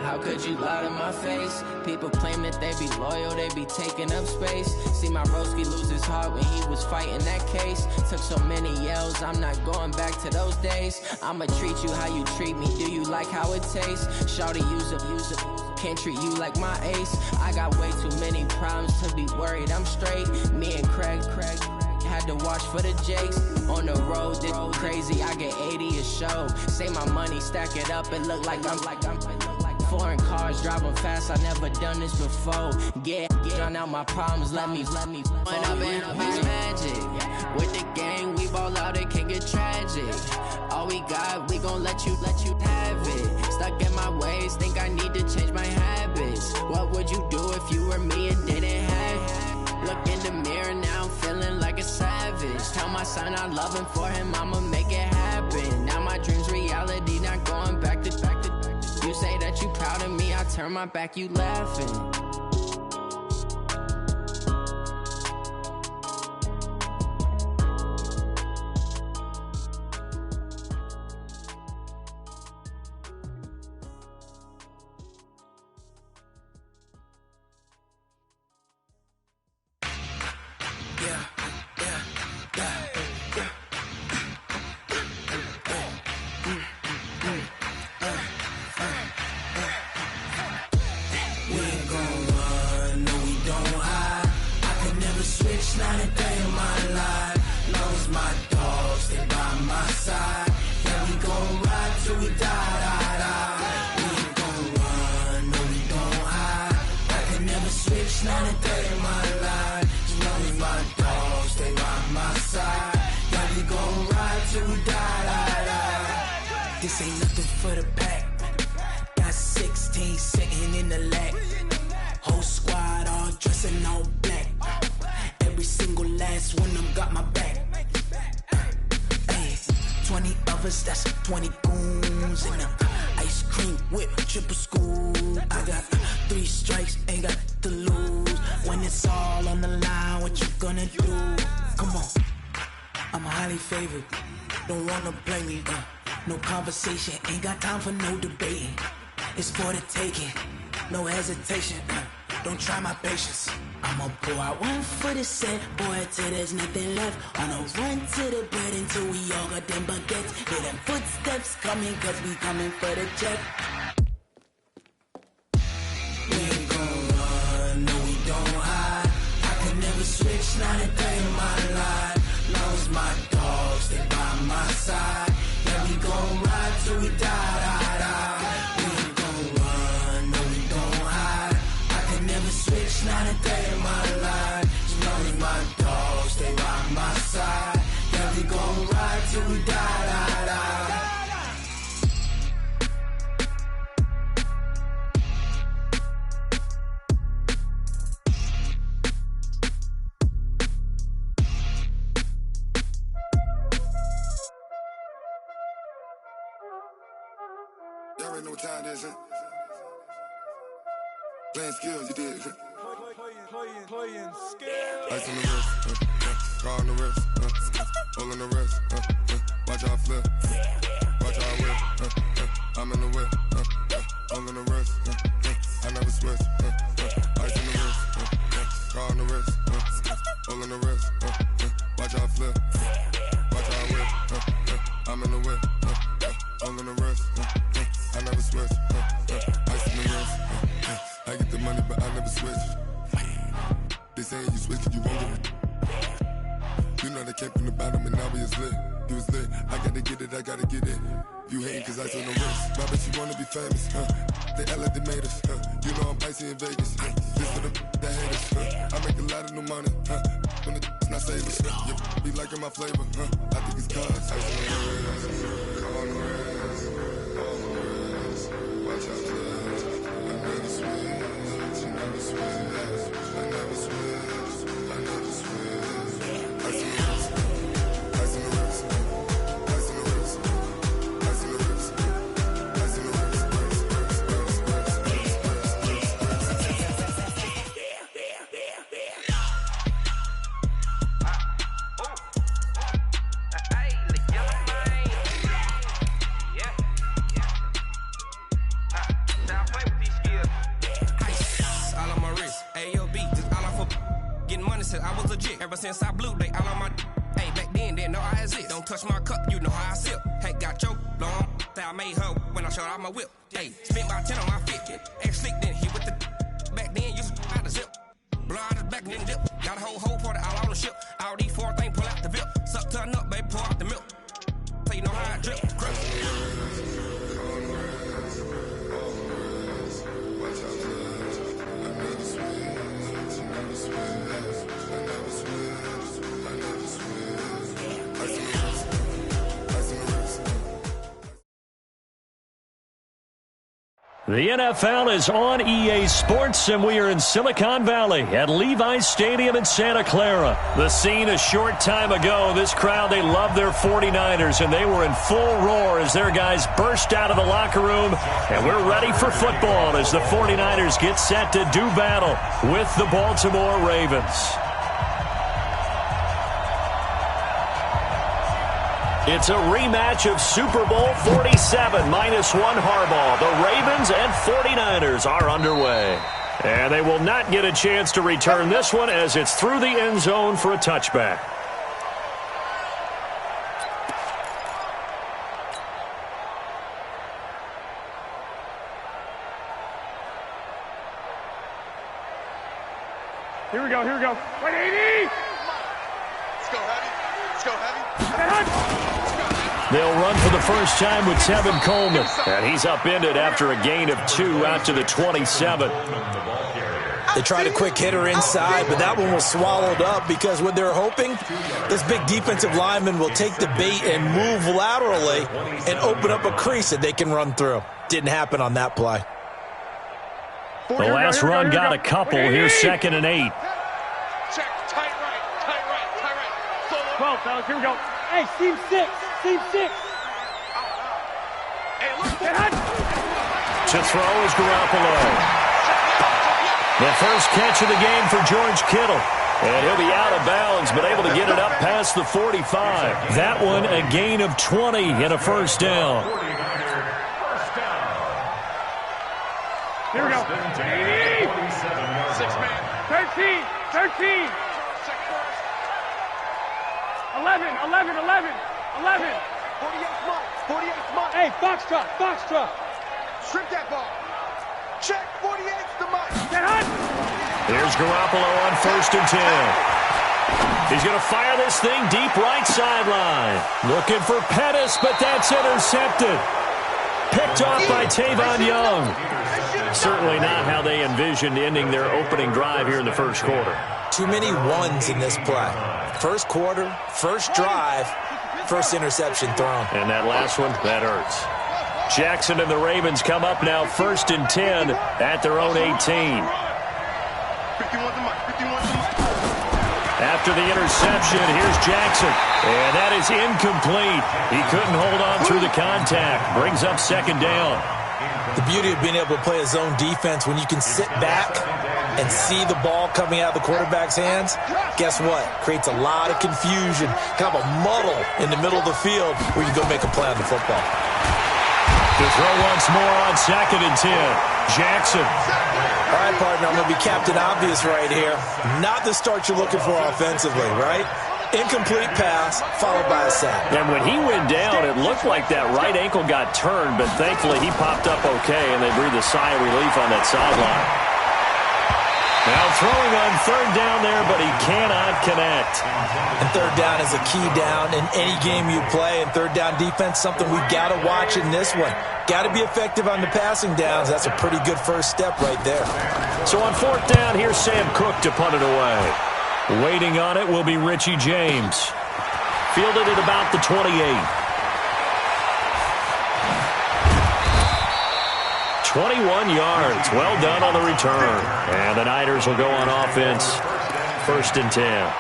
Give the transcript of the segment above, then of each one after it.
How could you lie to my face? People claim that they be loyal, they be taking up space. See my broski lose his heart when he was fighting that case. Took so many yells, I'm not going back to those days. I'ma treat you how you treat me, do you like how it tastes? Shawty, use up, can't treat you like my ace. I got way too many problems to be worried, I'm straight. Me and Craig had to watch for the Jakes. On the road, this crazy, I get 80 a show. Say my money, stack it up, it look like I'm foreign cars, driving fast, I never done this before. Drown out my problems, let me When I've been magic. With the gang, we ball out, it can get tragic. All we got, we gon' let you have it. Stuck in my ways, think I need to change my habits. What would you do if you were me and didn't have it? Look in the mirror now, I'm feeling like a savage. Tell my son I love him, for him I'ma make it happen. Now my dream's reality, not going back to. You say that you proud of me, I turn my back, you laughing. Not a day in my life. Long as my dogs stay by my side. Yeah, we gon' ride till we die. We ain't gon' run, no we don't hide. I can never switch, not a day in my life. As long as my dogs stay by my side. Yeah, we gon' ride till we die. This ain't nothing for the pack. Got 16 sitting in the lap. Whole squad all dressing all black. Every single last one of them got my back. Ay, 20 of us, that's 20 goons. And ice cream whip, triple scoop. I got 3 strikes, ain't got to lose. When it's all on the line, what you gonna do? Come on, I'm highly favored. Don't wanna play me, no conversation. Ain't got time for no debating. It's for the taking, no hesitation. Don't try my patience. I'ma pour out one for the set, boy, till there's nothing left. On a run to the bread until we all got them baguettes. Hear them footsteps coming, cause we coming for the check. We ain't gon' run, no we don't hide. I can never switch, not a day in my life. Long as my dogs stay by my side. Yeah, we gon' ride till we die. We ain't gon' run, no we don't hide. I can never switch, not a day in my life. As long as my dogs stay by my side. Yeah, we gon' ride till we die. Y'all already know what time it is, huh? Playing skills, you did. Playing skills. Ice on the wrist, car on the wrist, hole in the wrist, watch how I flip, watch how I whip, I'm in the whip, hole in the wrist, I never switch, ice on the wrist, car on the wrist, hole in the wrist, watch how I flip, watch how I whip, I'm in the whip, hole in the wrist, I never switch, ice on the wrist, I get the money but I never switch. They saying you switch, you won't get it. You know they came from the bottom and now we is lit. You was lit, I gotta get it, I gotta get it. You hating cause I on the wrist. My bitch, you wanna be famous, They act like they made us, You know I'm icy in Vegas, This for the that hate us, I make a lot of new money, When it's not savings, You be liking my flavor, I think it's cause I on the wrist, on the wrist, on the wrist. Watch out, please. I never switch, you never switch. I never switch, I never switch. Ice in the wrist, ice in the wrist, ice in the wrist, ice in the wrist, ice in the wrist, since I blew, they all on my. Hey, back then, didn't know I exist. Don't touch my cup, you know how I sip. Hey, got your long. I made her when I showed out my whip. Hey, spent about 10 on my fit. Ex-slick, then hit with the. Back then, used to out the zip. Blow out his back, then dip. Got a whole party all on the ship. All these 4 things, pull out the VIP. Suck to a nut, baby, pour out the milk. So you know how I drip. The NFL is on EA Sports, and we are in Silicon Valley at Levi's Stadium in Santa Clara. The scene a short time ago, this crowd, they love their 49ers, and they were in full roar as their guys burst out of the locker room. And we're ready for football as the 49ers get set to do battle with the Baltimore Ravens. It's a rematch of Super Bowl 47 -1 Harbaugh. The Ravens and 49ers are underway. And they will not get a chance to return this one as it's through the end zone for a touchback. Here we go. 180! Let's go heavy. They'll run for the first time with Tevin Coleman. And he's upended after a gain of 2 out to the 27. They tried a quick hitter inside, but that one was swallowed up because what they're hoping, this big defensive lineman will take the bait and move laterally and open up a crease that they can run through. Didn't happen on that play. The last run got a couple. Here's 2nd and 8. Check. Tight right. 12, fellas. Here we go. Hey, seam 6. Hey, look. To throw is Garoppolo. The first catch of the game for George Kittle. And he'll be out of bounds, but able to get it up past the 45. That one a gain of 20 and a first down. Here we go. 6-man. 13. 11. 48's mine. Hey, Foxtrot. Strip that ball. Check. 48's the mic. Get hot. Here's Garoppolo on 1st and 10. He's going to fire this thing deep right sideline. Looking for Pettis, but that's intercepted. Picked off by Tavon Young. Certainly not how they envisioned ending their opening drive here in the first quarter. Too many ones in this play. First quarter, first drive, first interception thrown. And that last one, that hurts. Jackson and the Ravens come up now 1st and 10 at their own 18. After the interception, here's Jackson. And that is incomplete. He couldn't hold on through the contact. Brings up 2nd down. The beauty of being able to play a zone defense when you can sit back and see the ball coming out of the quarterback's hands, guess what? Creates a lot of confusion, kind of a muddle in the middle of the field where you go make a play on the football. To throw once more on 2nd and 10. Jackson. All right, partner, I'm going to be Captain Obvious right here. Not the start you're looking for offensively, right? Incomplete pass, followed by a sack. And when he went down, it looked like that right ankle got turned, but thankfully he popped up okay, and they breathed a sigh of relief on that sideline. Now throwing on 3rd down there, but he cannot connect. And 3rd down is a key down in any game you play, and 3rd down defense, something we've got to watch in this one. Got to be effective on the passing downs. That's a pretty good first step right there. So on 4th down, here's Sam Cook to punt it away. Waiting on it will be Richie James. Fielded at about the 28. 21 yards. Well done on the return. And the Niners will go on offense. 1st and 10.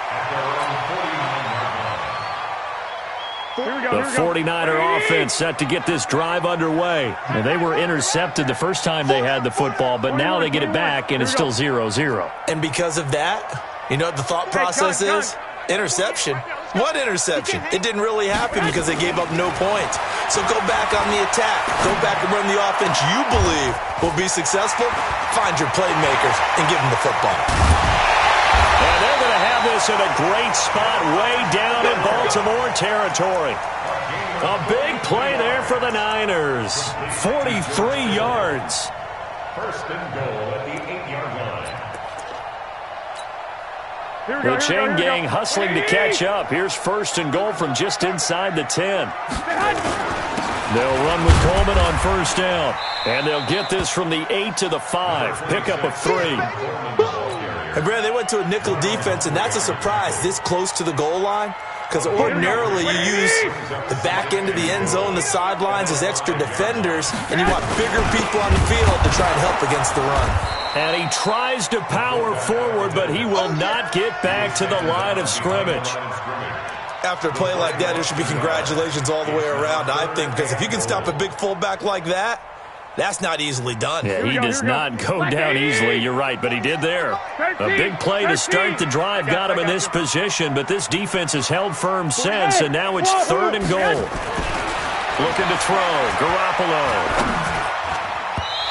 The 49er offense set to get this drive underway. And they were intercepted the first time they had the football, but now they get it back, and it's still 0-0. And because of that, you know what the thought process is? Interception. What interception? It didn't really happen because they gave up no points. So go back on the attack. Go back and run the offense you believe will be successful. Find your playmakers and give them the football. And they're going to have this in a great spot way down in Baltimore territory. A big play there for the Niners. 43 yards. First and goal at the 8-yard line. The chain gang hustling to catch up. Here's first and goal from just inside the 10. They'll run with Coleman on first down. And they'll get this from the 8 to the 5. Pickup of 3. And, Brad, they went to a nickel defense, and that's a surprise this close to the goal line. Because ordinarily you use the back end of the end zone, the sidelines as extra defenders, and you want bigger people on the field to try and help against the run. And he tries to power forward, but he will not get back to the line of scrimmage. After a play like that, there should be congratulations all the way around, I think, because if you can stop a big fullback like that, that's not easily done. Yeah, he does not go down easily, you're right, but he did there. A big play to start the drive got him in this position, but this defense has held firm since, and now it's third and goal. Looking to throw, Garoppolo.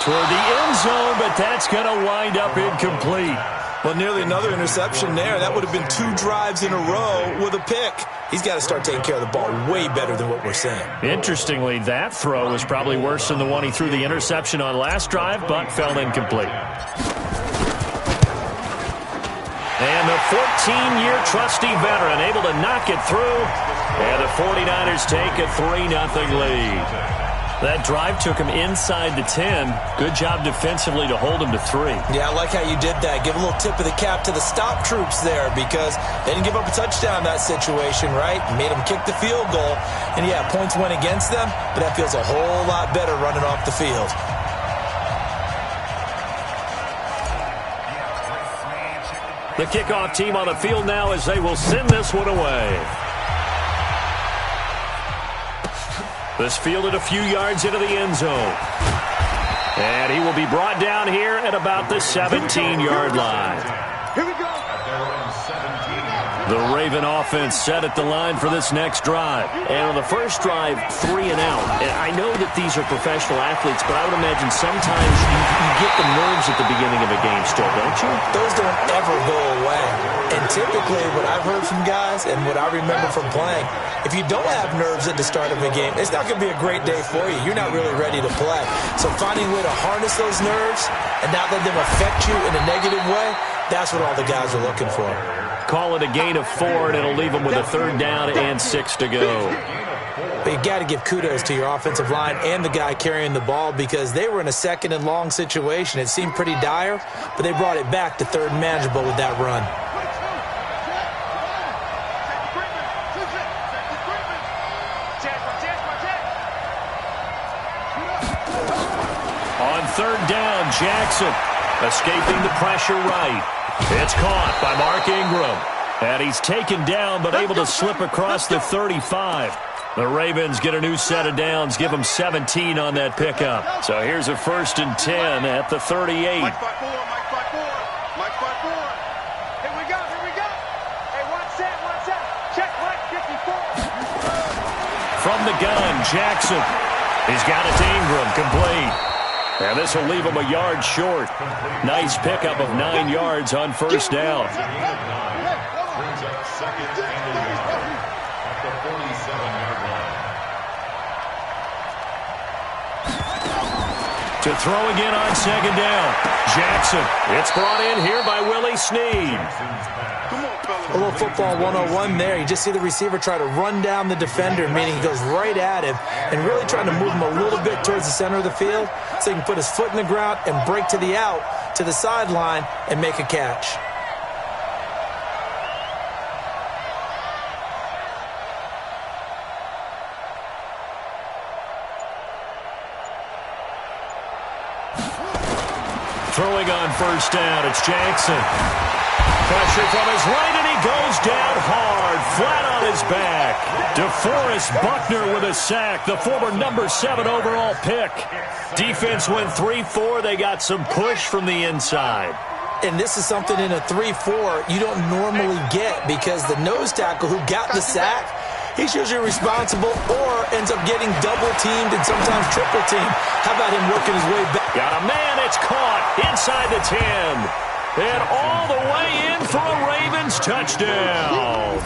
Toward the end zone, but that's going to wind up incomplete. Well, nearly another interception there. That would have been 2 drives in a row with a pick. He's got to start taking care of the ball way better than what we're saying. Interestingly, that throw was probably worse than the one he threw the interception on last drive, but fell incomplete. And the 14-year trusty veteran able to knock it through, and the 49ers take a 3-0 lead. That drive took him inside the 10. Good job defensively to hold him to 3. Yeah, I like how you did that. Give a little tip of the cap to the stop troops there because they didn't give up a touchdown in that situation, right? Made them kick the field goal. And, yeah, points went against them, but that feels a whole lot better running off the field. The kickoff team on the field now as they will send this one away. This fielded a few yards into the end zone. And he will be brought down here at about the 17-yard line. Here we go. The Raven offense set at the line for this next drive. And on the first drive, 3 and out. And I know that these are professional athletes, but I would imagine sometimes you get the nerves at the beginning of a game still, don't you? Those don't ever go away. And typically what I've heard from guys and what I remember from playing, if you don't have nerves at the start of a game, it's not going to be a great day for you. You're not really ready to play. So finding a way to harness those nerves and not let them affect you in a negative way, that's what all the guys are looking for. Call it a gain of 4, and it'll leave them with a 3rd down and 6 to go. But you got to give kudos to your offensive line and the guy carrying the ball because they were in a 2nd and long situation. It seemed pretty dire, but they brought it back to 3rd and manageable with that run. On 3rd down, Jackson escaping the pressure right. It's caught by Mark Ingram. And he's taken down but able to slip across the 35. The Ravens get a new set of downs, give them 17 on that pickup. So here's a 1st and 10 at the 38. Mike 5-4, Mike 5-4, Mike 5-4. Here we go, here we go. Hey, one set. Check Mike 54. From the gun, Jackson. He's got it to Ingram, complete. And this will leave him a yard short. Nice pickup of 9 yards on 1st down. Brings up 2nd and 11 at the 47-yard line. To throw again on 2nd down. Jackson. It's brought in here by Willie Snead. A little football 101 there. You just see the receiver try to run down the defender, meaning he goes right at him and really trying to move him a little bit towards the center of the field so he can put his foot in the ground and break to the out, to the sideline, and make a catch. Throwing on 1st down, it's Jackson. Pressure from his right, and he goes down hard, flat on his back. DeForest Buckner with a sack, the former number 7 overall pick. Defense went 3-4. They got some push from the inside. And this is something in a 3-4 you don't normally get because the nose tackle who got the sack, he's usually responsible or ends up getting double-teamed and sometimes triple-teamed. How about him working his way back? Got a man, it's caught inside the 10. And all the way in for a Ravens touchdown.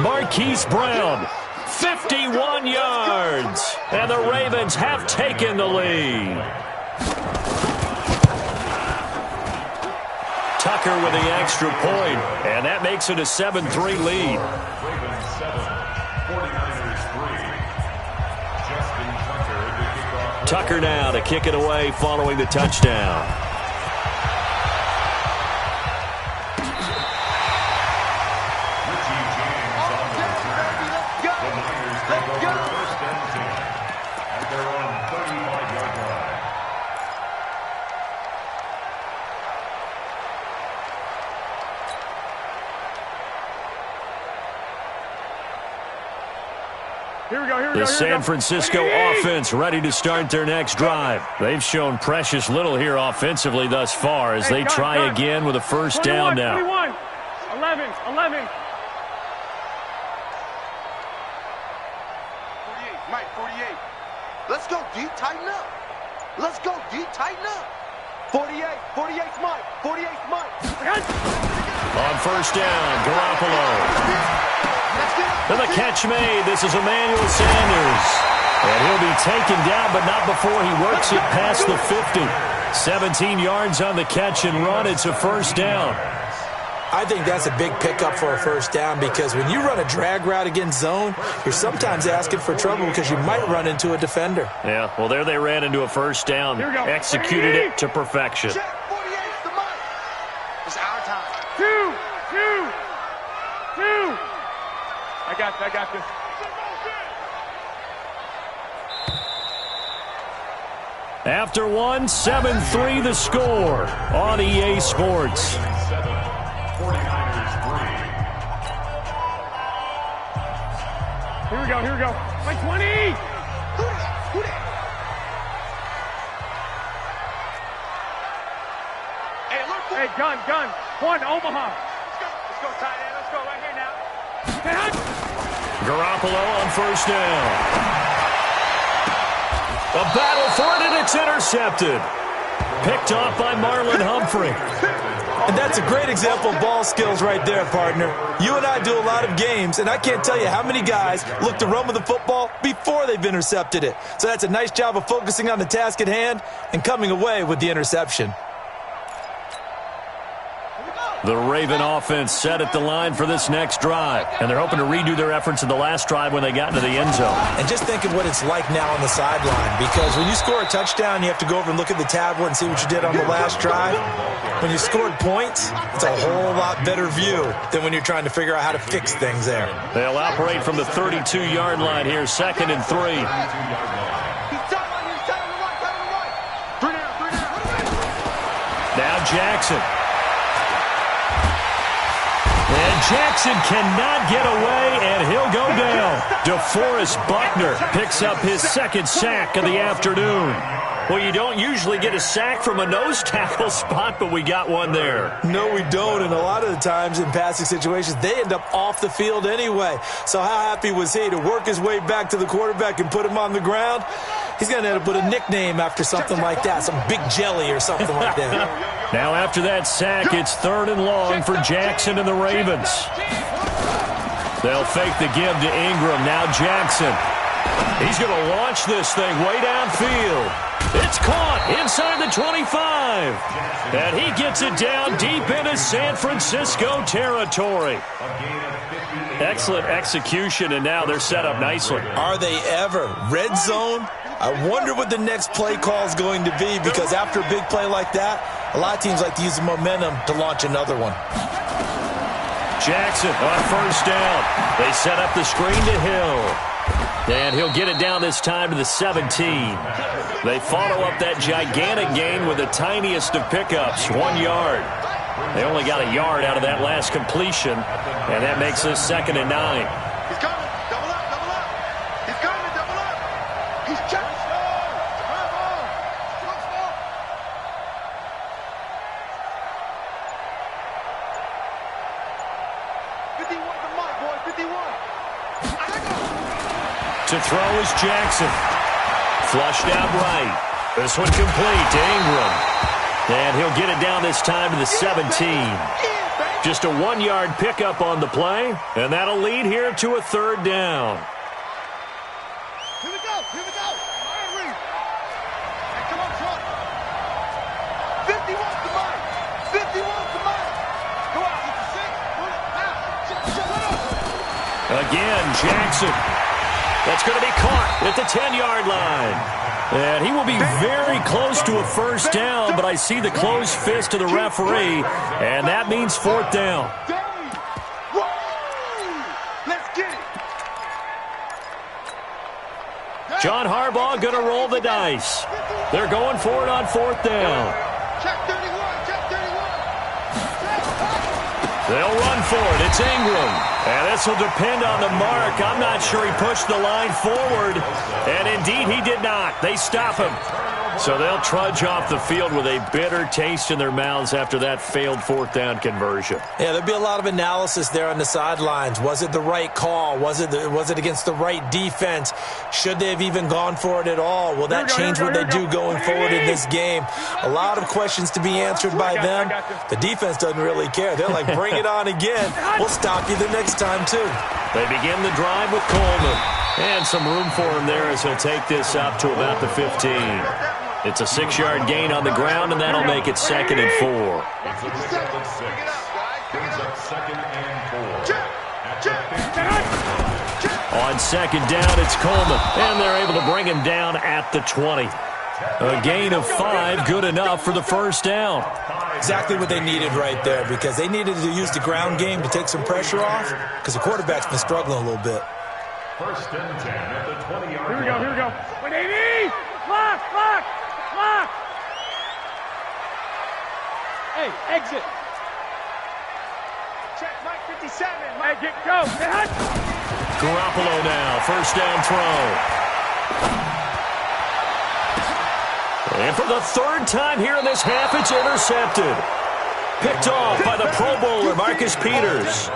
Marquise Brown, 51 yards. And the Ravens have taken the lead. Tucker with the extra point, and that makes it a 7-3 lead. Ravens 7, 49ers 3. Justin Tucker to kick off. Tucker now to kick it away following the touchdown. The San Francisco offense ready to start their next drive. They've shown precious little here offensively thus far as they try again with a first down now. 21, 11. 48, Mike, 48. Let's go deep, tighten up. Let's go deep, tighten up. 48's Mike. 48's Mike. On first down, Garoppolo. And the catch made. This is Emmanuel Sanders. And he'll be taken down, but not before he works it past the 50. 17 yards on the catch and run. It's a first down. I think that's a big pickup for a first down because when you run a drag route against zone, you're sometimes asking for trouble because you might run into a defender. Yeah, well, there they ran into a first down. Executed it to perfection. Check, 48's the Mike. It's our time. Two. I got this. After 7-3 the score on EA Sports. 7, 49ers 3. Here we go. Like 20. Who that? Hey, look. Hey, gun. One, Omaha. Let's go, tight end. Let's go right here now. Garoppolo on first down. A battle for it, and it's intercepted. Picked off by Marlon Humphrey. And that's a great example of ball skills right there, partner. You and I do a lot of games, and I can't tell you how many guys look to run with the football before they've intercepted it. So that's a nice job of focusing on the task at hand and coming away with the interception. The Raven offense set at the line for this next drive. And they're hoping to redo their efforts in the last drive when they got into the end zone. And just think of what it's like now on the sideline. Because when you score a touchdown, you have to go over and look at the tablet and see what you did on the last drive. When you scored points, it's a whole lot better view than when you're trying to figure out how to fix things there. They'll operate from the 32-yard line here, 2nd and 3. Now Jackson. And Jackson cannot get away, and he'll go down. DeForest Buckner picks up his second sack of the afternoon. Well, you don't usually get a sack from a nose tackle spot, but we got one there. No, we don't, and a lot of the times in passing situations, they end up off the field anyway. So how happy was he to work his way back to the quarterback and put him on the ground? He's going to end up with a nickname after something like that, some Big Jelly or something like that. Now after that sack, it's 3rd and long for Jackson and the Ravens. They'll fake the give to Ingram. Now Jackson. He's going to launch this thing way downfield. It's caught inside the 25. And he gets it down deep into San Francisco territory. Excellent execution, and now they're set up nicely. Are they ever? Red zone? I wonder what the next play call is going to be, because after a big play like that, a lot of teams like to use the momentum to launch another one. Jackson on first down. They set up the screen to Hill. And he'll get it down this time to the 17. They follow up that gigantic gain with the tiniest of pickups, 1 yard. They only got a yard out of that last completion, and that makes us 2nd and 9. He's coming. Double up. He's coming. Double up. He's just. To throw is Jackson. Flushed out right. This one complete to Ingram. And he'll get it down this time to the 17. Just a 1-yard pickup on the play, and that'll lead here to a 3rd down. Here we go. Here we go. Hey, come on, front. 51 to Mike. 51 to Mike. Go out. It's a 6. Again, Jackson. That's going to be caught at the 10-yard line. And he will be very close to a 1st down, but I see the closed fist of the referee, and that means 4th down. Let's get it. John Harbaugh going to roll the dice. They're going for it on 4th down. Check 31. Check 31. They'll run for it. It's Ingram. And this will depend on the mark. I'm not sure he pushed the line forward. And indeed, he did not. They stop him. So they'll trudge off the field with a bitter taste in their mouths after that failed 4th down conversion. Yeah, there'll be a lot of analysis there on the sidelines. Was it the right call? Was it against the right defense? Should they have even gone for it at all? Will that change what they do going forward in this game? A lot of questions to be answered by them. The defense doesn't really care. They're like, bring it on again. We'll stop you the next time, too. They begin the drive with Coleman. And some room for him there as he'll take this up to about the 15. It's a 6-yard gain on the ground, and that'll make it 2nd and 4. Brings up 2nd and 4. On 2nd down, it's Coleman, and they're able to bring him down at the 20. A gain of 5, good enough for the 1st down. Exactly what they needed right there, because they needed to use the ground game to take some pressure off, because the quarterback's been struggling a little bit. 1st and 10 at the 20-yard line. Here we go. 180. Clock. Hey, exit. Check Mike 57. Mike, go. Garoppolo now, 1st down throw. And for the 3rd time here in this half, it's intercepted. Picked off by the Pro Bowler, Marcus Peters.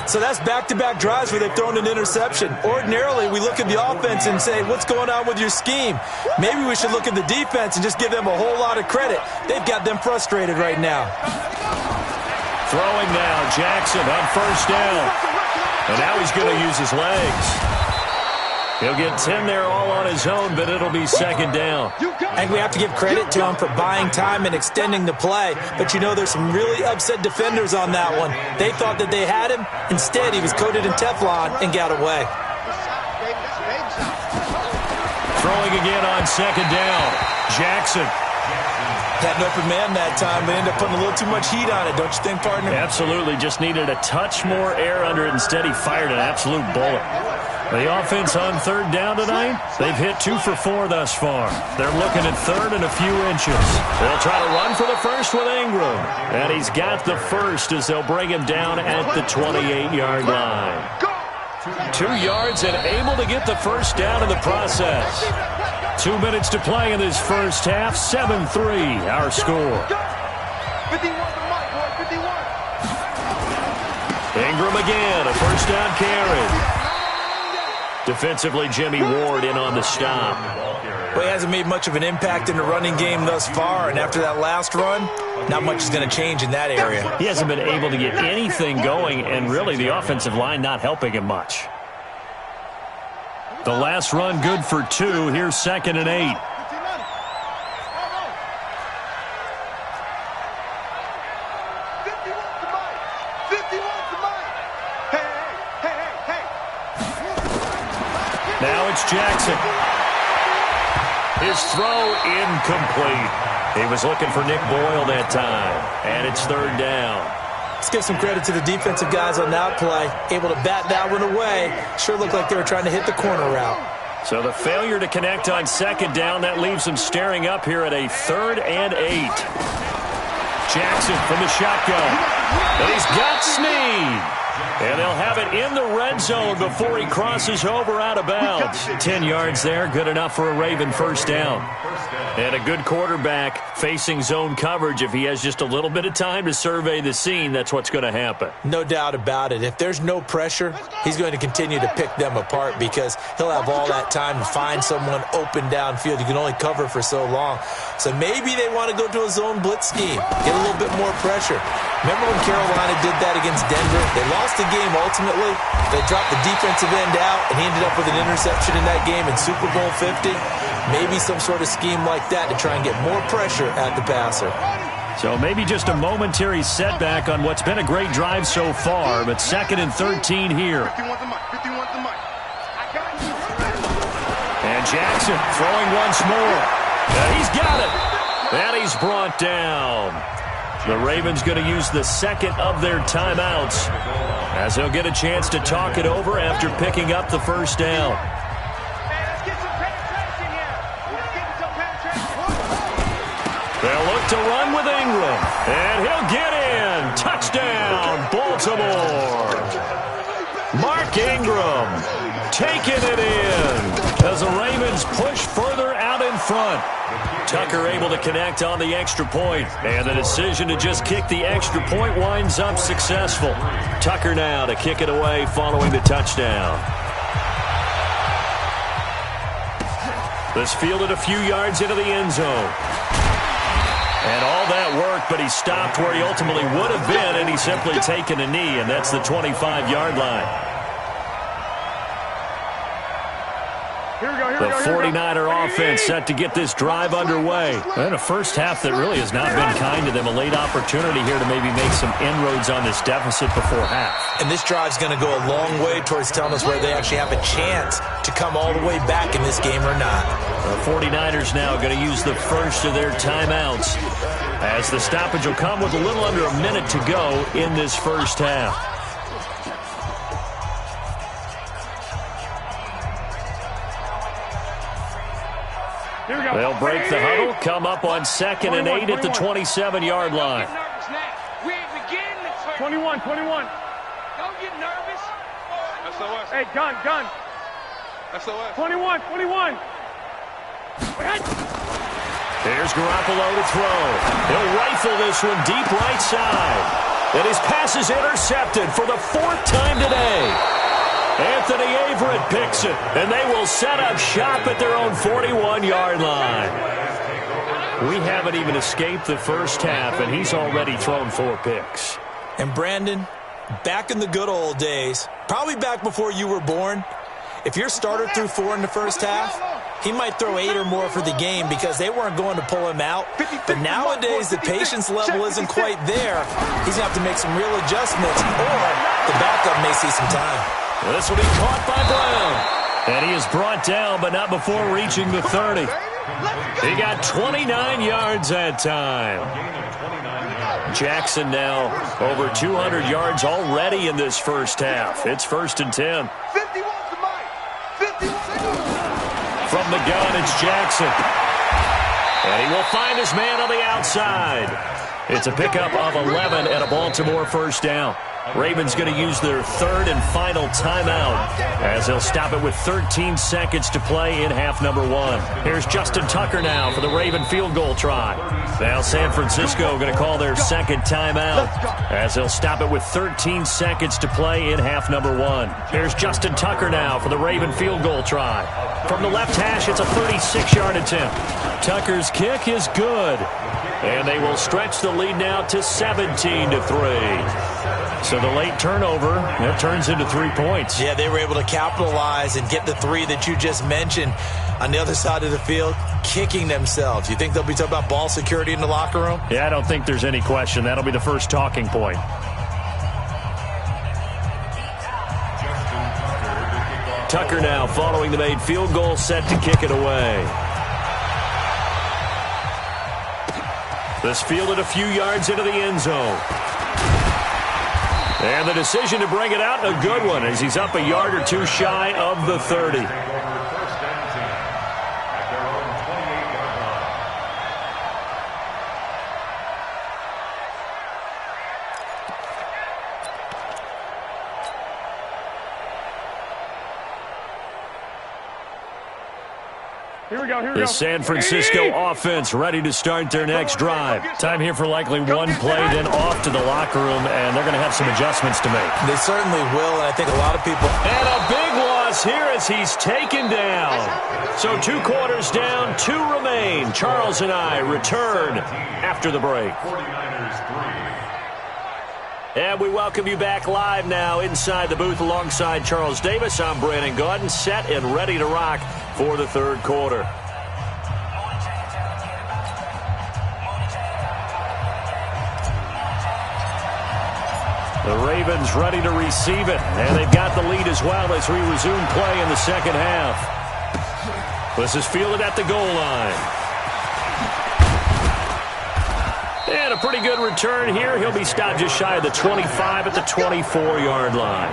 So that's back-to-back drives where they've thrown an interception. Ordinarily, we look at the offense and say, what's going on with your scheme? Maybe we should look at the defense and just give them a whole lot of credit. They've got them frustrated right now. Throwing now, Jackson on 1st down. And now he's going to use his legs. He'll get 10 there all on his own, but it'll be 2nd down. And we have to give credit to him for buying time and extending the play. But you know, there's some really upset defenders on that one. They thought that they had him. Instead, he was coated in Teflon and got away. Throwing again on 2nd down. Jackson. Had an open man that time, but ended up putting a little too much heat on it, don't you think, partner? Absolutely. Just needed a touch more air under it. Instead, he fired an absolute bullet. The offense on 3rd down tonight, they've hit 2 for 4 thus far. They're looking at 3rd and a few inches. They'll try to run for the 1st with Ingram. And he's got the 1st as they'll bring him down at the 28-yard line. 2 yards and able to get the 1st down in the process. 2 minutes to play in this 1st half. 7-3 our score. 51 to Mike, boy, 51. Ingram again, a 1st down carry. Defensively, Jimmy Ward in on the stop. Well, he hasn't made much of an impact in the running game thus far, and after that last run, not much is going to change in that area. He hasn't been able to get anything going, and really the offensive line not helping him much. The last run good for 2. Here's 2nd and 8. Now it's Jackson. His throw incomplete. He was looking for Nick Boyle that time. And it's 3rd down. Let's give some credit to the defensive guys on that play. Able to bat that one away. Sure looked like they were trying to hit the corner route. So the failure to connect on 2nd down, that leaves them staring up here at a 3rd and 8. Jackson from the shotgun. And he's got Snead. And they'll have it in the red zone before he crosses over out of bounds. 10 yards there, good enough for a Raven first down. And a good quarterback facing zone coverage. If he has just a little bit of time to survey the scene, that's what's going to happen. No doubt about it. If there's no pressure, he's going to continue to pick them apart because he'll have all that time to find someone open downfield. You can only cover for so long. So maybe they want to go to a zone blitz scheme, get a little bit more pressure. Remember when Carolina did that against Denver? They lost the game ultimately. They dropped the defensive end out, and he ended up with an interception in that game in Super Bowl 50. Maybe some sort of scheme like that to try and get more pressure at the passer. So maybe just a momentary setback on what's been a great drive so far, but 2nd and 13 here. And Jackson throwing once more. And he's got it. And he's brought down. The Ravens going to use the second of their timeouts as they'll get a chance to talk it over after picking up the first down. They'll look to run with Ingram, and he'll get in. Touchdown, Baltimore. Mark Ingram taking it in as the Ravens push further out in front. Tucker able to connect on the extra point, and the decision to just kick the extra point winds up successful. Tucker now to kick it away following the touchdown. This fielded a few yards into the end zone. And all that work, but he stopped where he ultimately would have been, and he's simply taken a knee, and that's the 25-yard line. The 49er offense set to get this drive underway. And a first half that really has not been kind to them. A late opportunity here to maybe make some inroads on this deficit before half. And this drive's going to go a long way towards telling us whether they actually have a chance to come all the way back in this game or not. The 49ers now going to use the first of their timeouts as the stoppage will come with a little under a minute to go in this first half. They'll break the huddle, come up on 2nd and 8 at the 27-yard line. 21. Don't get nervous. SOS. Hey, gun. SOS. 21. Here's Garoppolo to throw. He'll rifle this one deep right side. And his pass is intercepted for the 4th time today. Anthony Averett picks it, and they will set up shop at their own 41-yard line. We haven't even escaped the first half, and he's already thrown 4 picks. And Brandon, back in the good old days, probably back before you were born, if your starter threw 4 in the first half, he might throw 8 or more for the game because they weren't going to pull him out. But nowadays, the patience level isn't quite there. He's going to have to make some real adjustments, or the backup may see some time. This will be caught by Brown. And he is brought down, but not before reaching the 30. He got 29 yards that time. Jackson now over 200 yards already in this first half. It's 1st and 10. From the gun, it's Jackson. And he will find his man on the outside. It's a pickup of 11 and a Baltimore first down. Ravens going to use their 3rd and final timeout as they'll stop it with 13 seconds to play in half number 1. Here's Justin Tucker now for the Raven field goal try. Now San Francisco going to call their 2nd timeout as they'll stop it with 13 seconds to play in half number 1. Here's Justin Tucker now for the Raven field goal try. From the left hash, it's a 36-yard attempt. Tucker's kick is good. And they will stretch the lead now to 17-3. So the late turnover, that turns into 3 points. Yeah, they were able to capitalize and get the 3 that you just mentioned on the other side of the field, kicking themselves. You think they'll be talking about ball security in the locker room? Yeah, I don't think there's any question. That'll be the first talking point. Tucker now following the made field goal, set to kick it away. This fielded a few yards into the end zone. And the decision to bring it out, a good one, as he's up a yard or 2 shy of the 30. The San Francisco offense ready to start their next drive. Time here for likely one play, then off to the locker room, and they're going to have some adjustments to make. They certainly will, and I think a lot of people... And a big loss here as he's taken down. So 2 quarters down, 2 remain. Charles and I return after the break. 49ers 3. And we welcome you back live now inside the booth alongside Charles Davis. I'm Brandon Gaudin, set and ready to rock for the third quarter. The Ravens ready to receive it, and they've got the lead as well as we resume play in the second half. This is fielded at the goal line. And a pretty good return here. He'll be stopped just shy of the 25 at the 24-yard line.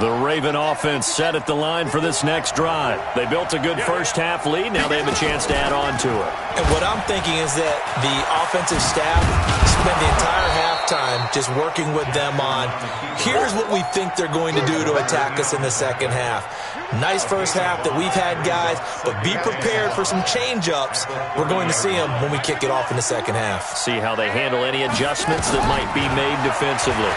The Raven offense set at the line for this next drive. They built a good first-half lead. Now they have a chance to add on to it. And what I'm thinking is that the offensive staff spent the entire halftime just working with them on, here's what we think they're going to do to attack us in the second half. Nice first half that we've had, guys, but be prepared for some change-ups. We're going to see them when we kick it off in the second half. See how they handle any adjustments that might be made defensively.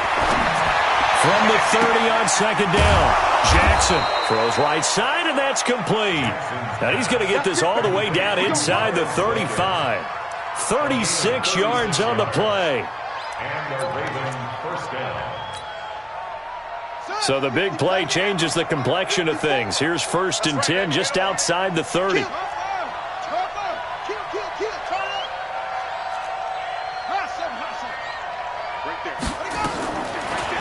From the 30 on second down, Jackson throws right side, and that's complete. Now he's going to get this all the way down inside the 35. 36 yards on the play. And the Ravens first down. So the big play changes the complexion of things. Here's 1st and 10 just outside the 30.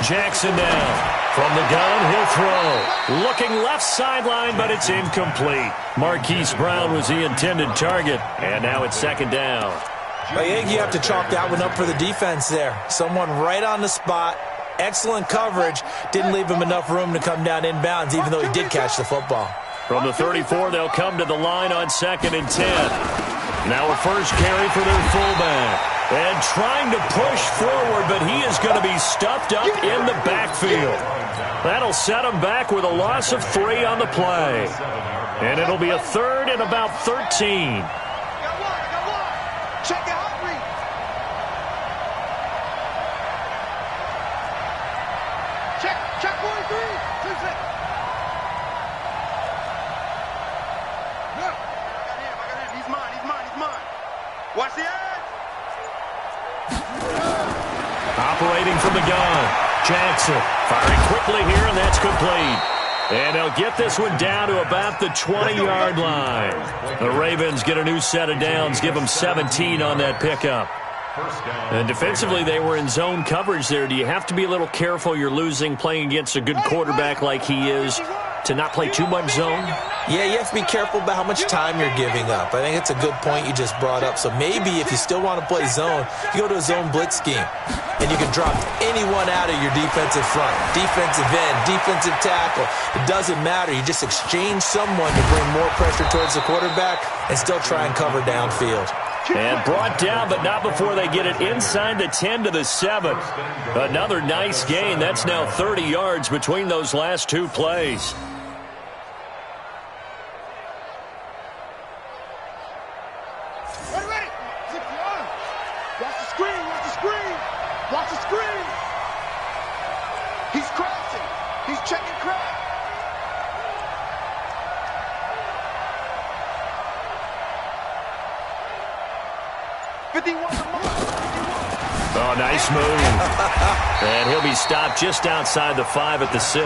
Jackson down. From the gun, he'll throw. Looking left sideline, but it's incomplete. Marquise Brown was the intended target, and now it's second down. I think you have to chalk that one up for the defense there. Someone right on the spot. Excellent coverage. Didn't leave him enough room to come down inbounds, even though he did catch the football. From the 34, they'll come to the line on 2nd and 10. Now a first carry for their fullback. And trying to push forward, but he is going to be stuffed up in the backfield. That'll set him back with a loss of 3 on the play. And it'll be a 3rd and about 13. Check it out, read. Check 43. 2 seconds. Look. I got him. He's mine. Watch the edge. Operating from the gun, Jackson firing quickly here, and that's complete. And they'll get this one down to about the 20-yard line. The Ravens get a new set of downs, give them 17 on that pickup. And defensively, they were in zone coverage there. Do you have to be a little careful? You're losing playing against a good quarterback like he is to not play too much zone? Yeah, you have to be careful about how much time you're giving up. I think it's a good point you just brought up. So maybe if you still want to play zone, you go to a zone blitz scheme. And you can drop anyone out of your defensive front. Defensive end, defensive tackle. It doesn't matter. You just exchange someone to bring more pressure towards the quarterback and still try and cover downfield. And brought down, but not before they get it inside the 10 to the 7. Another nice gain. That's now 30 yards between those last 2 plays. Ready. Watch the screen. Watch the screen. He's crossing. He's checking crack. Oh, nice move. And he'll be stopped just outside the 5 at the 6.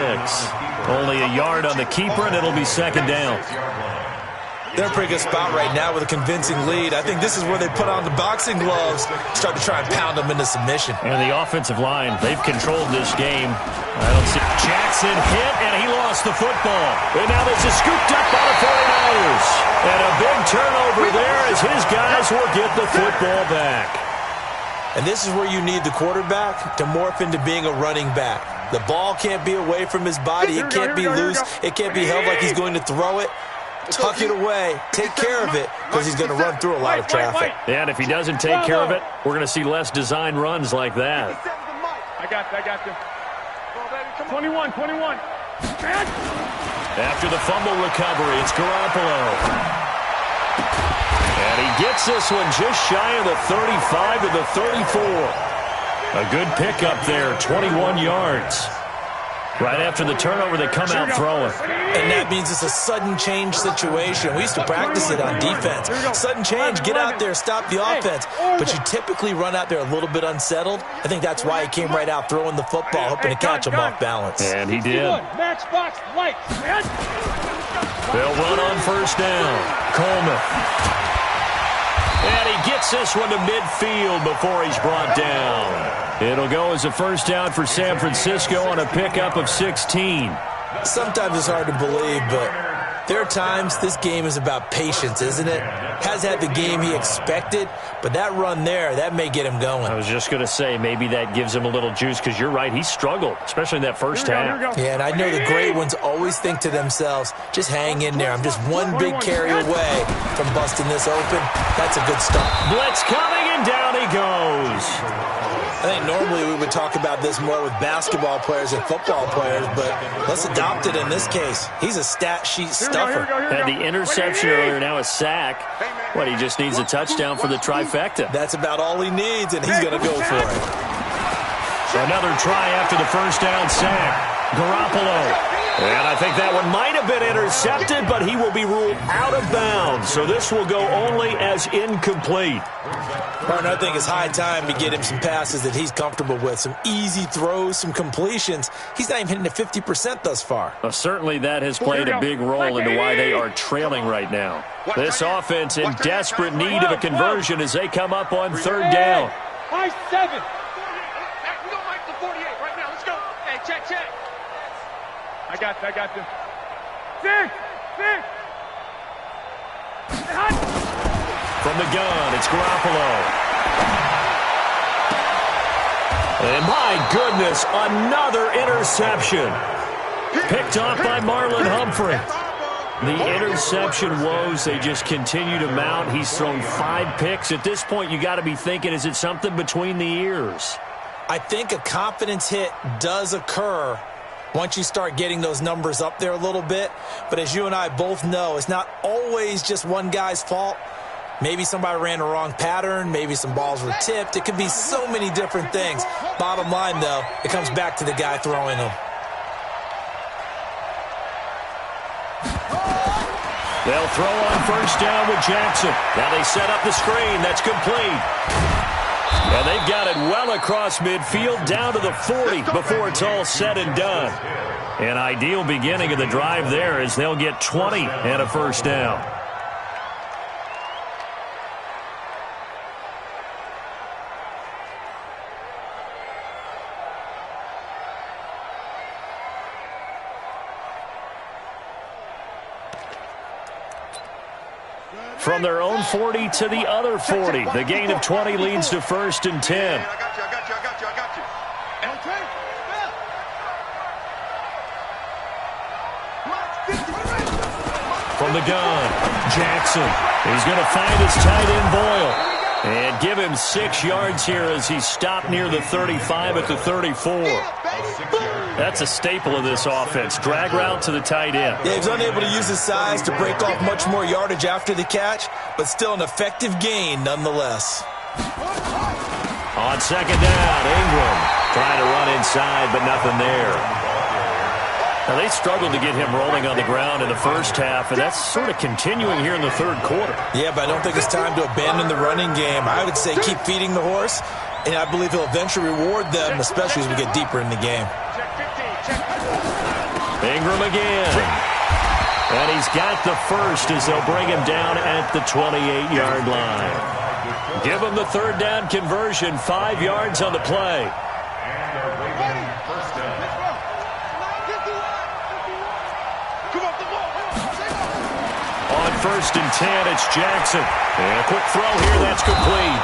Only a yard on the keeper, and it'll be second down. They're in a pretty good spot right now with a convincing lead. I think this is where they put on the boxing gloves, start to try and pound them into submission. And the offensive line, they've controlled this game. I don't see Jackson hit, and he lost the football. And now this is scooped up by the 49ers. And a big turnover there as his guys will get the football back. And this is where you need the quarterback to morph into being a running back. The ball can't be away from his body. It can't be loose. It can't be held like he's going to throw it. tuck it away, take care of it, because he's going to run through a lot of traffic. And if he doesn't take care of it, we're going to see less design runs like that. I got you. 21. After the fumble recovery, it's Garoppolo. And he gets this one just shy of the 35 to the 34. A good pickup there, 21 yards. Right after the turnover, they come out throwing. And that means it's a sudden change situation. We used to practice it on defense. Sudden change, get out there, stop the offense. But you typically run out there a little bit unsettled. I think that's why he came right out throwing the football, hoping to catch him off balance. And he did. Matchbox lights. They'll run on first down. Coleman. And he gets this one to midfield before he's brought down. It'll go as a first down for San Francisco on a pickup of 16. Sometimes it's hard to believe, but there are times this game is about patience, isn't it? Has had the game he expected, but that run there, that may get him going. I was just going to say, maybe that gives him a little juice, because you're right, he struggled, especially in that first half. Yeah, and I know the great ones always think to themselves, just hang in there. I'm just one big carry away from busting this open. That's a good start. Blitz coming, and down he goes. I think normally we would talk about this more with basketball players and football players, but let's adopt it in this case. He's a stat sheet stuffer. Had the interception earlier, now a sack. What, he just needs a touchdown for the trifecta. That's about all he needs, and he's going to go for it. Another try after the first down sack. Garoppolo. And I think that one might have been intercepted, but he will be ruled out of bounds. So this will go only as incomplete. Martin, I think it's high time to get him some passes that he's comfortable with, some easy throws, some completions. He's not even hitting at 50% thus far. Well, certainly that has played a big role into why they are trailing right now. This offense in desperate need of a conversion as they come up on third down. High 7. We don't like the 48 right now. Let's go. Hey, check. I got you. Six. From the gun, it's Garoppolo. And my goodness, another interception. Picked off by Marlon Humphrey. The interception woes, they just continue to mount. He's thrown 5 picks. At this point, you got to be thinking, is it something between the ears? I think a confidence hit does occur once you start getting those numbers up there a little bit. But as you and I both know, it's not always just one guy's fault. Maybe somebody ran the wrong pattern. Maybe some balls were tipped. It could be so many different things. Bottom line, though, it comes back to the guy throwing them. They'll throw on first down with Jackson. Now they set up the screen. That's complete. And they've got it well across midfield down to the 40 before it's all said and done. An ideal beginning of the drive there as they'll get 20 and a first down. From their own 40 to the other 40. The gain of 20 leads to first and 10. I got you. From the gun, Jackson. He's going to find his tight end Boyle. And give him 6 yards here as he's stopped near the 35 at the 34. That's a staple of this offense. Drag route to the tight end. Yeah, he's unable to use his size to break off much more yardage after the catch, but still an effective gain nonetheless. On second down, Ingram trying to run inside, but nothing there. Now, they struggled to get him rolling on the ground in the first half, and that's sort of continuing here in the third quarter. Yeah, but I don't think it's time to abandon the running game. I would say keep feeding the horse, and I believe he'll eventually reward them, especially as we get deeper in the game. Ingram again. And he's got the first as they'll bring him down at the 28-yard line. Give him the third down conversion, 5 yards on the play. On first and 10, it's Jackson. And a quick throw here, that's complete.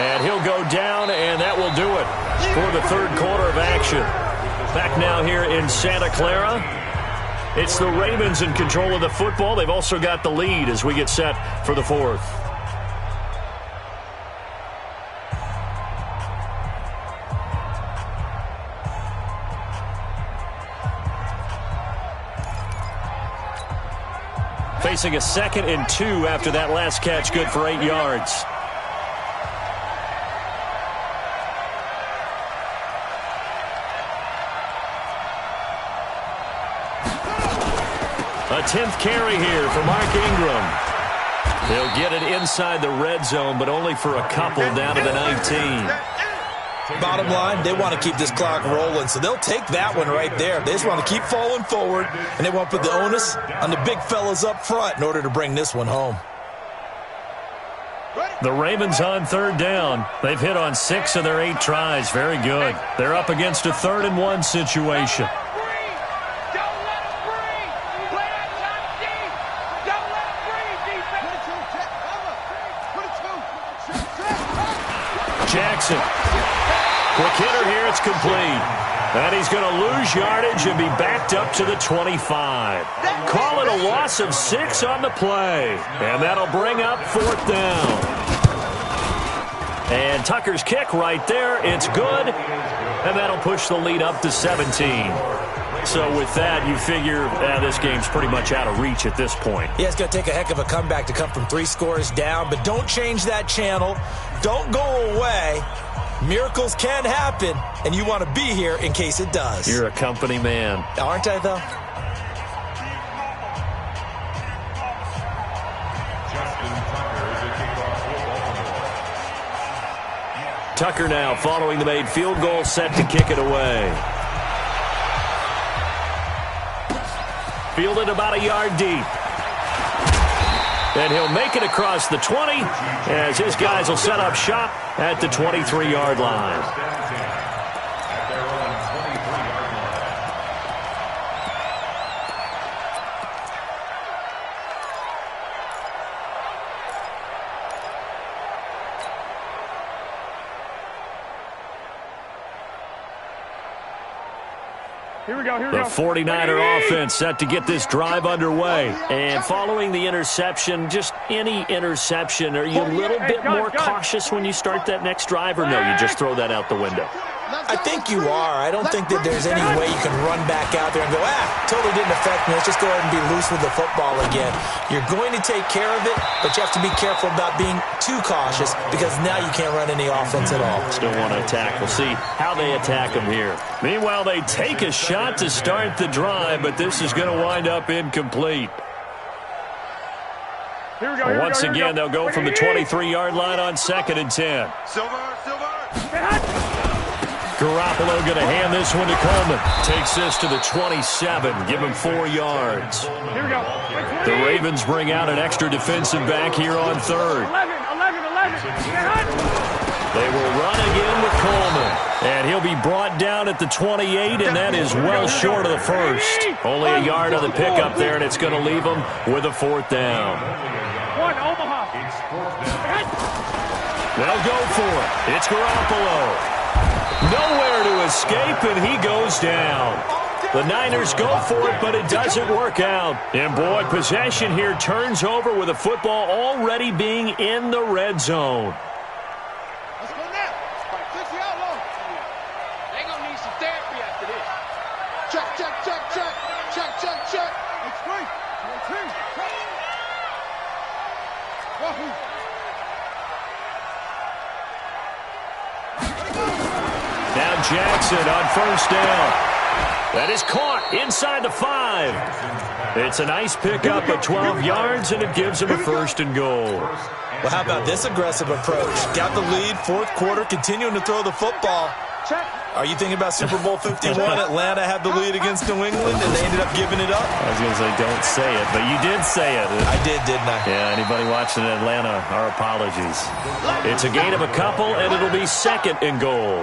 And he'll go down, and that will do it for the third quarter of action. Back now here in Santa Clara. It's the Ravens in control of the football. They've also got the lead as we get set for the fourth. Facing a 2nd and 2 after that last catch, good for 8 yards. A 10th carry here for Mark Ingram. He'll get it inside the red zone, but only for a couple down to the 19. Bottom line, they want to keep this clock rolling, so they'll take that one right there. They just want to keep falling forward, and they want to put the onus on the big fellas up front in order to bring this one home. The Ravens on 3rd down. They've hit on 6 of their 8 tries. Very good. They're up against a 3rd and 1 situation. Jackson. Quick hitter here. It's complete. And he's going to lose yardage and be backed up to the 25. Call it a loss of 6 on the play. And that'll bring up 4th down. And Tucker's kick right there. It's good. And that'll push the lead up to 17. So with that, you figure this game's pretty much out of reach at this point. Yeah, it's going to take a heck of a comeback to come from 3 scores down, but don't change that channel. Don't go away. Miracles can happen, and you want to be here in case it does. You're a company man. Aren't I, though? Tucker now following the made field goal, set to kick it away. Fielded about a yard deep. And he'll make it across the 20 as his guys will set up shop at the 23-yard line. The 49er offense set to get this drive underway. And following the interception, just any interception, are you a little bit more cautious when you start that next drive, or no, you just throw that out the window? I think you are. I don't think that there's any way you can run back out there and go, totally didn't affect me. Let's just go ahead and be loose with the football again. You're going to take care of it, but you have to be careful about being too cautious because now you can't run any offense at all. Still want to attack. We'll see how they attack them here. Meanwhile, they take a shot to start the drive, but this is going to wind up incomplete. Once again, they'll go from the 23-yard line on 2nd and 10. Silver. Garoppolo going to hand this one to Coleman. Takes this to the 27. Give him 4 yards. Here we go. The Ravens bring out an extra defensive back here on 3rd. 11. They will run again with Coleman. And he'll be brought down at the 28, and that is well short of the first. Only a yard on the pickup there, and it's going to leave them with a 4th down. Omaha. They'll go for it. It's Garoppolo. Nowhere to escape, and he goes down. The Niners go for it, but it doesn't work out. And, boy, possession here turns over with the football already being in the red zone. Let's go now. Fix the outlaw. They're going to need some therapy after this. Check. It's free. Wahoo. Now Jackson on 1st down. That is caught inside the 5. It's a nice pickup of 12 yards, and it gives him a 1st and goal. Well, how about this aggressive approach? Got the lead, 4th quarter, continuing to throw the football. Are you thinking about Super Bowl 51? Atlanta had the lead against New England, and they ended up giving it up? I was going to say, don't say it, but you did say it. I did, didn't I? Yeah, anybody watching in Atlanta, our apologies. It's a gain of a couple, and it'll be 2nd and goal.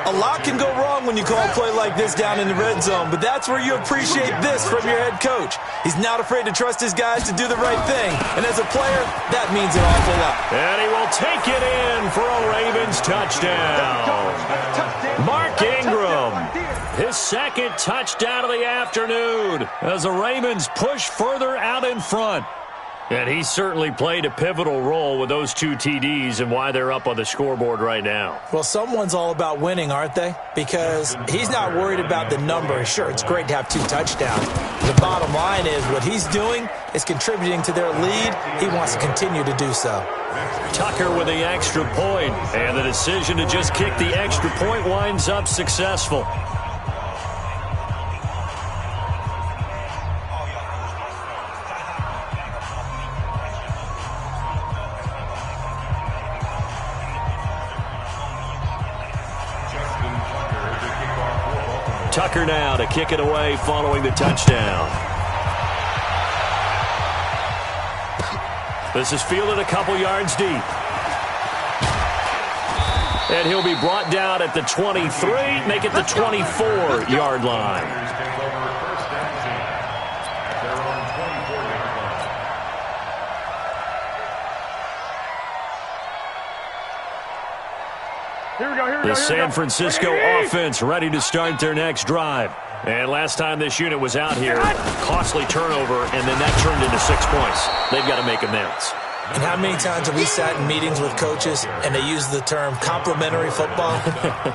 A lot can go wrong when you call a play like this down in the red zone, but that's where you appreciate this from your head coach. He's not afraid to trust his guys to do the right thing, and as a player, that means an awful lot. And he will take it in for a Ravens touchdown. Mark Ingram. his second touchdown of the afternoon as the Ravens push further out in front. And he certainly played a pivotal role with those 2 TDs and why they're up on the scoreboard right now. Well, someone's all about winning, aren't they? Because he's not worried about the number. Sure, it's great to have 2 touchdowns. The bottom line is what he's doing is contributing to their lead. He wants to continue to do so. Tucker with the extra point, and the decision to just kick the extra point winds up successful. Tucker now to kick it away following the touchdown. This is fielded a couple yards deep. And he'll be brought down at the 23, make it the 24-yard line. The San Francisco offense ready to start their next drive. And last time this unit was out here, costly turnover, and then that turned into 6 points. They've got to make amends. And how many times have we sat in meetings with coaches and they use the term complementary football?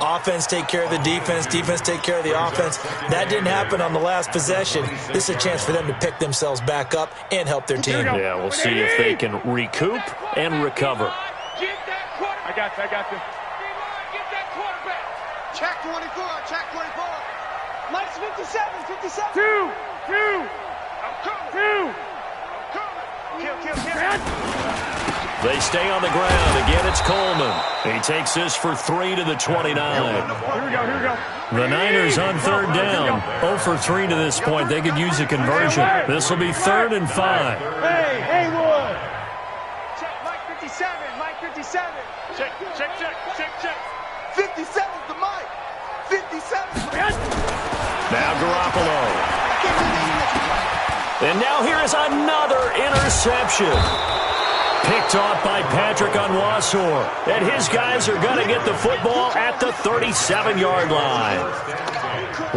Offense take care of the defense, defense take care of the offense. That didn't happen on the last possession. This is a chance for them to pick themselves back up and help their team. Yeah, we'll see if they can recoup and recover. I got you. Check 24, check 24. Mike's 57, 57. Two. Kill. They stay on the ground. Again, it's Coleman. He takes this for 3 to the 29. Here we go. The Niners on third down. 0 for 3 to this point. They could use a conversion. This will be 3rd and 5. Hey, Wood. Check Mike 57, Mike 57. Check. 57's the Mike. 57's the Mike. Now Garoppolo. And now here is another interception. Picked off by Patrick Onwuasor. And his guys are going to get the football at the 37-yard line.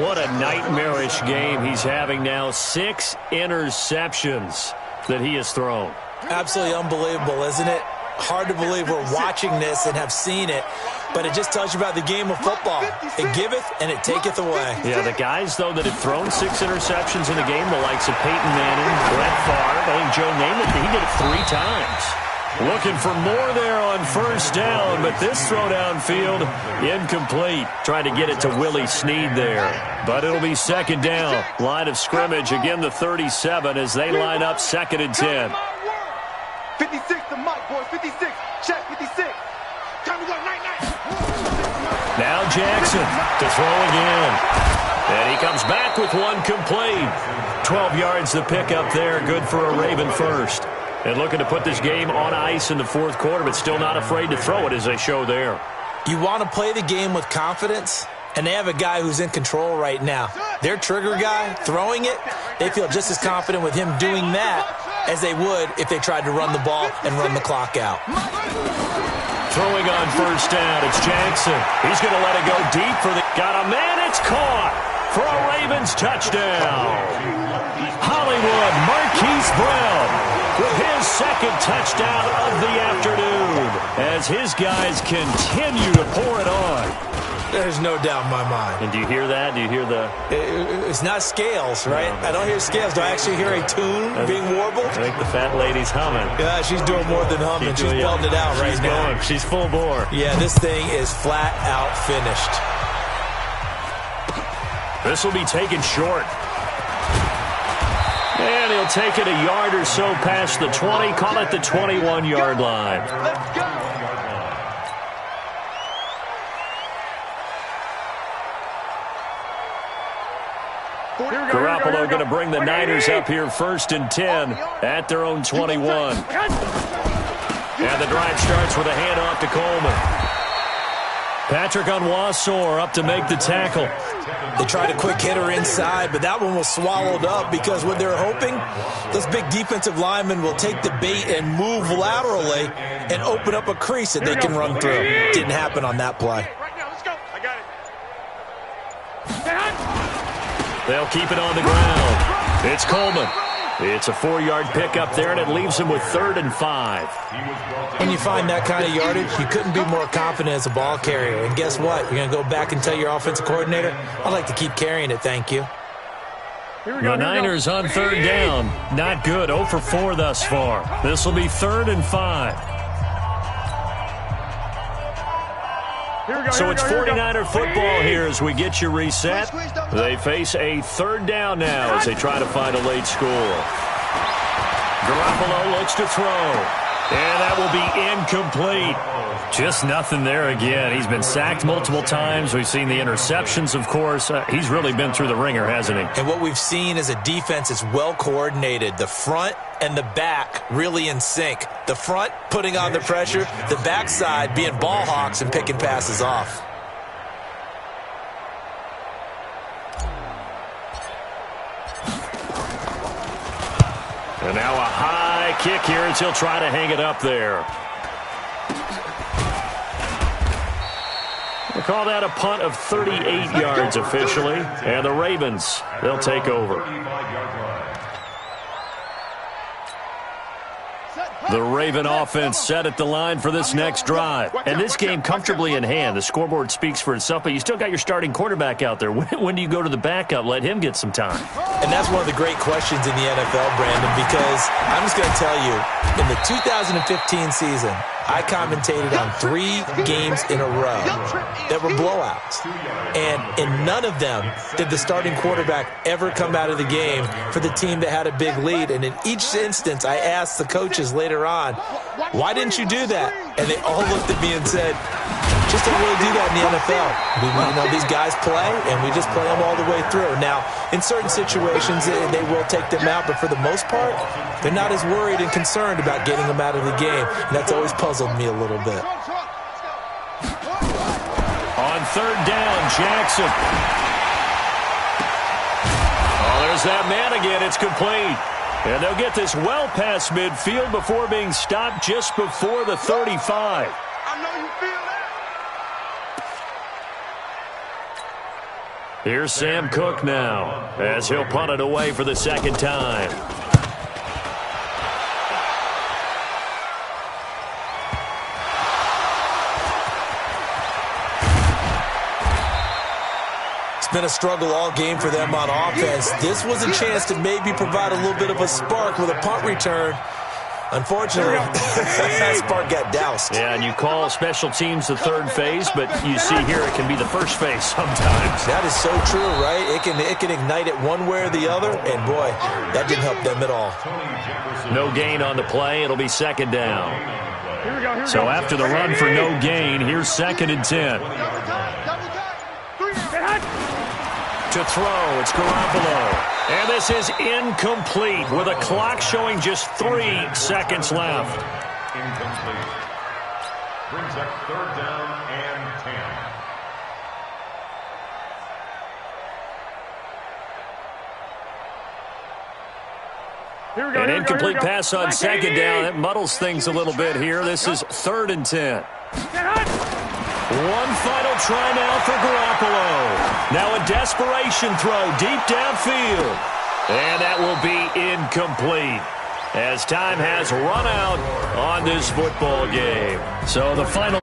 What a nightmarish game he's having now. 6 interceptions that he has thrown. Absolutely unbelievable, isn't it? Hard to believe we're watching this and have seen it, but it just tells you about the game of football. It giveth and it taketh away. Yeah, the guys, though, that have thrown 6 interceptions in a game, the likes of Peyton Manning, Brett Favre, I think Joe Namath, he did it 3 times. Looking for more there on first down, but this throw downfield, incomplete. Trying to get it to Willie Snead there. But it'll be 2nd down. Line of scrimmage, again the 37 as they line up 2nd and 10. 56 to Mike, boys. 56. Check 56. Time to go. Night. Now Jackson to throw again. And he comes back with one complete. 12 yards to pick up there. Good for a Raven first. And looking to put this game on ice in the 4th quarter, but still not afraid to throw it as they show there. You want to play the game with confidence, and they have a guy who's in control right now. Their trigger guy, throwing it, they feel just as confident with him doing that as they would if they tried to run the ball and run the clock out. Throwing on first down, it's Jackson. He's going to let it go deep for the... Got a man, it's caught for a Ravens touchdown. Hollywood Marquise Brown with his 2nd touchdown of the afternoon as his guys continue to pour it on. There's no doubt in my mind. And do you hear that? Do you hear the... It's not scales, right? No. I don't hear scales. Do I actually hear a tune being warbled? I think the fat lady's humming. Yeah, she's doing more than humming. She's belting it out right now. She's full bore. Yeah, this thing is flat out finished. This will be taken short. And he'll take it a yard or so past the 20. Call it the 21-yard line. Let's go. Garoppolo going to bring the Niners up here 1st and 10 at their own 21. And the drive starts with a handoff to Coleman. Patrick Onwuasor up to make the tackle. They tried a quick hitter inside, but that one was swallowed up because what they're hoping, those big defensive linemen will take the bait and move laterally and open up a crease that they can run through. Didn't happen on that play. Right now, let's go. I got it. They'll keep it on the ground. It's Coleman. It's a 4-yard pickup there, and it leaves him with 3rd and 5. When you find that kind of yardage, you couldn't be more confident as a ball carrier. And guess what? You're going to go back and tell your offensive coordinator, I'd like to keep carrying it, thank you. The Niners on 3rd down. Not good. 0 for 4 thus far. This will be 3rd and 5. So it's 49er football here as we get you reset. They face a 3rd down now as they try to find a late score. Garoppolo looks to throw. And that will be incomplete. Just nothing there again. He's been sacked multiple times. We've seen the interceptions, of course. He's really been through the ringer, hasn't he? And what we've seen is a defense that's well coordinated. The front and the back really in sync. The front putting on the pressure, the backside being ball hawks and picking passes off. And now a high kick here as he'll try to hang it up there. We'll call that a punt of 38 yards officially. And the Ravens, they'll take over. The Raven offense set at the line for this next drive. And this game comfortably in hand. The scoreboard speaks for itself, but you still got your starting quarterback out there. When do you go to the backup? Let him get some time. And that's one of the great questions in the NFL, Brandon, because I'm just going to tell you, in the 2015 season, I commentated on 3 games in a row that were blowouts. And in none of them did the starting quarterback ever come out of the game for the team that had a big lead. And in each instance, I asked the coaches later on, why didn't you do that? And they all looked at me and said, just don't really do that in the NFL. These guys play, and we just play them all the way through. Now, in certain situations, they will take them out, but for the most part, they're not as worried and concerned about getting them out of the game. And that's always puzzled me a little bit. On 3rd down, Jackson. Oh, there's that man again. It's complete. And they'll get this well past midfield before being stopped just before the 35. I know you feel that. Here's Sam Cook now as he'll punt it away for the 2nd time. Been a struggle all game for them on offense. This was a chance to maybe provide a little bit of a spark with a punt return. Unfortunately, that spark got doused. Yeah, and you call special teams the 3rd phase, but you see here it can be the 1st phase sometimes. That is so true, right? It can ignite it one way or the other, and boy, that didn't help them at all. No gain on the play. It'll be 2nd down. So after the run for no gain, here's 2nd and 10. To throw, it's Garoppolo. And this is incomplete with a clock showing just 3 seconds left. Incomplete. Brings up 3rd down and 10. An incomplete pass on 2nd down. That muddles things a little bit here. This is 3rd and 10. One final try now for Garoppolo. Now a desperation throw deep downfield. And that will be incomplete as time has run out on this football game. So the final